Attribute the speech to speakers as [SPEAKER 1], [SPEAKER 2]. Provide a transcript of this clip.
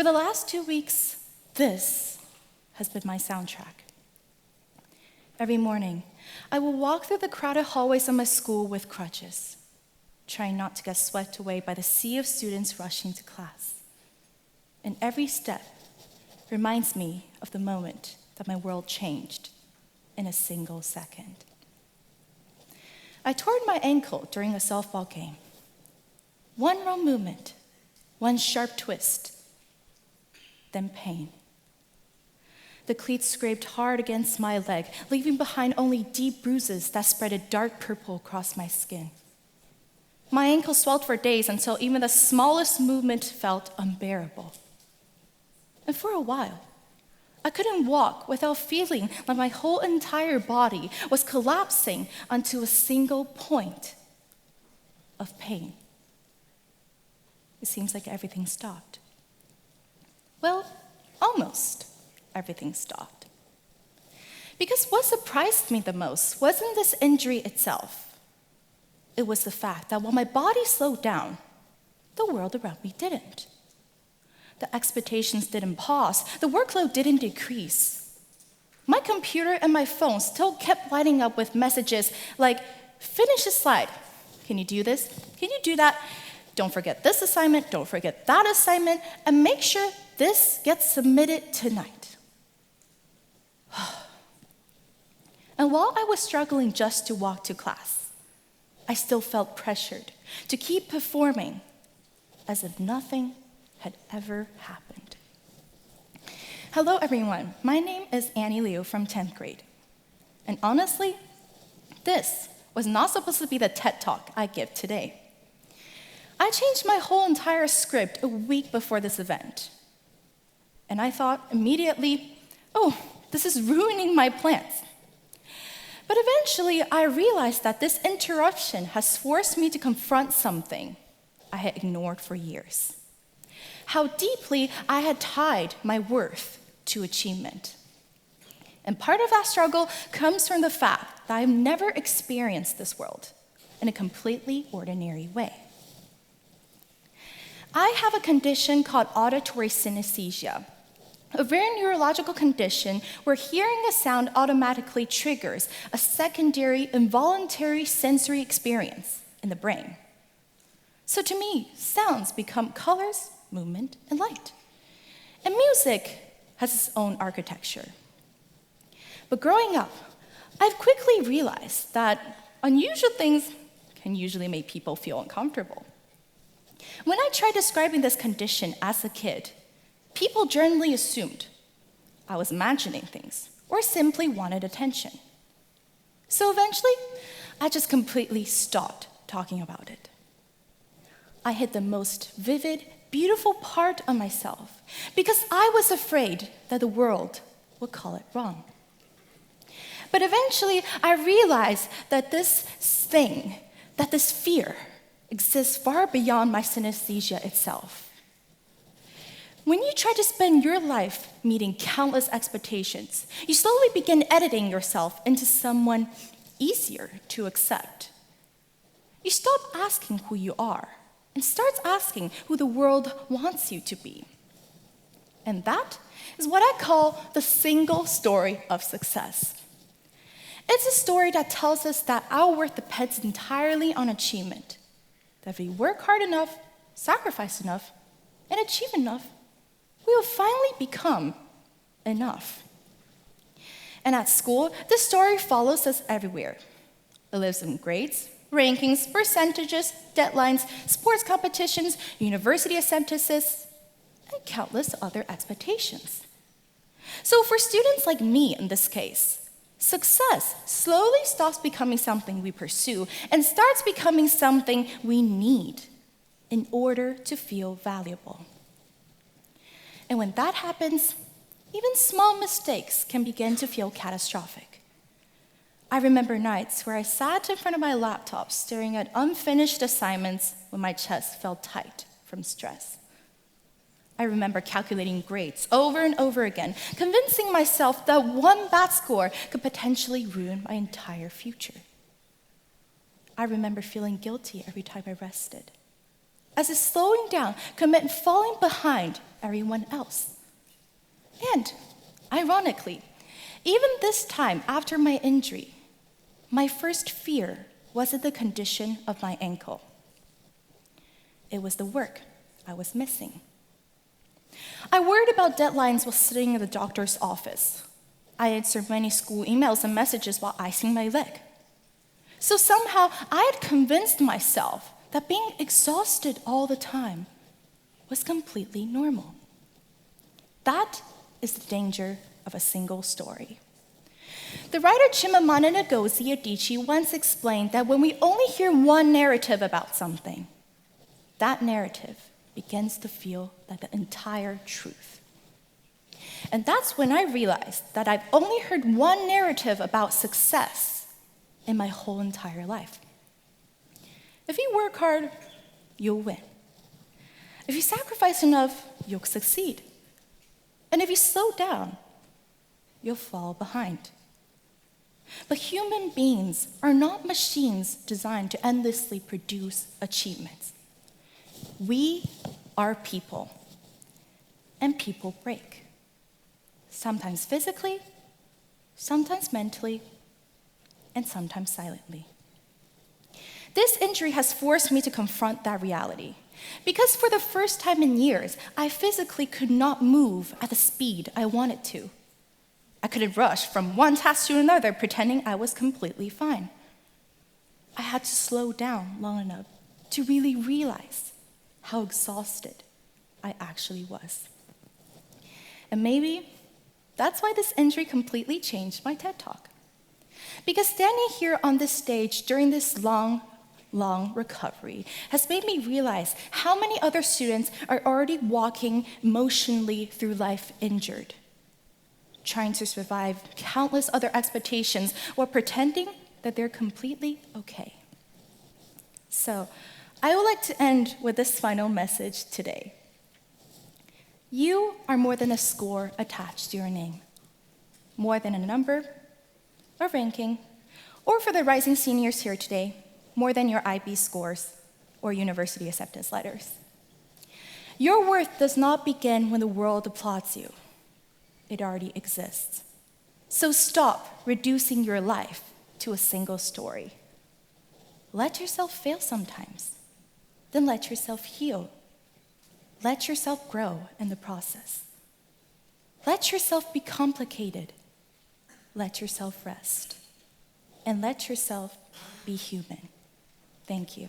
[SPEAKER 1] the last 2 weeks, this has been my soundtrack. Every morning, I will walk through the crowded hallways of my school with crutches, trying not to get swept away by the sea of students rushing to class. And every step reminds me of the moment that my world changed in a single second. I tore my ankle during a softball game. One wrong movement, one sharp twist, then pain. The cleats scraped hard against my leg, leaving behind only deep bruises that spread a dark purple across my skin. My ankle swelled for days until even the smallest movement felt unbearable. And for a while, I couldn't walk without feeling like my whole entire body was collapsing onto a single point of pain. It seems like everything stopped. Well, almost everything stopped. Because what surprised me the most wasn't this injury itself. It was the fact that while my body slowed down, the world around me didn't. The expectations didn't pause. The workload didn't decrease. My computer and my phone still kept lighting up with messages like, finish the slide. Can you do this? Can you do that? Don't forget this assignment. Don't forget that assignment. And make sure this gets submitted tonight. And while I was struggling just to walk to class, I still felt pressured to keep performing as if nothing had ever happened. Hello, everyone. My name is Annie Liu from 10th grade. And honestly, this was not supposed to be the TED Talk I give today. I changed my whole entire script a week before this event. And I thought immediately, oh, this is ruining my plans. But eventually, I realized that this interruption has forced me to confront something I had ignored for years. How deeply I had tied my worth to achievement. And part of that struggle comes from the fact that I've never experienced this world in a completely ordinary way. I have a condition called auditory synesthesia, a rare neurological condition where hearing a sound automatically triggers a secondary involuntary sensory experience in the brain. So to me, sounds become colors, movement, and light. And music has its own architecture. But growing up, I've quickly realized that unusual things can usually make people feel uncomfortable. When I tried describing this condition as a kid, people generally assumed I was imagining things or simply wanted attention. So eventually, I just completely stopped talking about it. I hid the most vivid, beautiful part of myself because I was afraid that the world would call it wrong. But eventually, I realized that this fear, exists far beyond my synesthesia itself. When you try to spend your life meeting countless expectations, you slowly begin editing yourself into someone easier to accept. You stop asking who you are and start asking who the world wants you to be. And that is what I call the single story of success. It's a story that tells us that our worth depends entirely on achievement. That if we work hard enough, sacrifice enough, and achieve enough, we will finally become enough. And at school, this story follows us everywhere. It lives in grades, rankings, percentages, deadlines, sports competitions, university acceptances, and countless other expectations. So for students like me in this case, success slowly stops becoming something we pursue and starts becoming something we need in order to feel valuable. And when that happens, even small mistakes can begin to feel catastrophic. I remember nights where I sat in front of my laptop staring at unfinished assignments when my chest felt tight from stress. I remember calculating grades over and over again, convincing myself that one bad score could potentially ruin my entire future. I remember feeling guilty every time I rested, as if slowing down could mean falling behind everyone else. And, ironically, even this time after my injury, my first fear wasn't the condition of my ankle. It was the work I was missing. I worried about deadlines while sitting in the doctor's office. I answered many school emails and messages while icing my leg. So somehow I had convinced myself that being exhausted all the time was completely normal. That is the danger of a single story. The writer Chimamanda Ngozi Adichie once explained that when we only hear one narrative about something, that narrative begins to feel like the entire truth. And that's when I realized that I've only heard one narrative about success in my whole entire life. If you work hard, you'll win. If you sacrifice enough, you'll succeed. And if you slow down, you'll fall behind. But human beings are not machines designed to endlessly produce achievements. We are people, and people break. Sometimes physically, sometimes mentally, and sometimes silently. This injury has forced me to confront that reality, because for the first time in years, I physically could not move at the speed I wanted to. I couldn't rush from one task to another pretending I was completely fine. I had to slow down long enough to really realize how exhausted I actually was. And maybe that's why this injury completely changed my TED Talk. Because standing here on this stage during this long recovery has made me realize how many other students are already walking emotionally through life injured, trying to survive countless other expectations while pretending that they're completely okay. So, I would like to end with this final message today. You are more than a score attached to your name, more than a number, a ranking, or for the rising seniors here today, more than your IB scores or university acceptance letters. Your worth does not begin when the world applauds you. It already exists. So stop reducing your life to a single story. Let yourself fail sometimes. Then let yourself heal. Let yourself grow in the process. Let yourself be complicated. Let yourself rest. And let yourself be human. Thank you.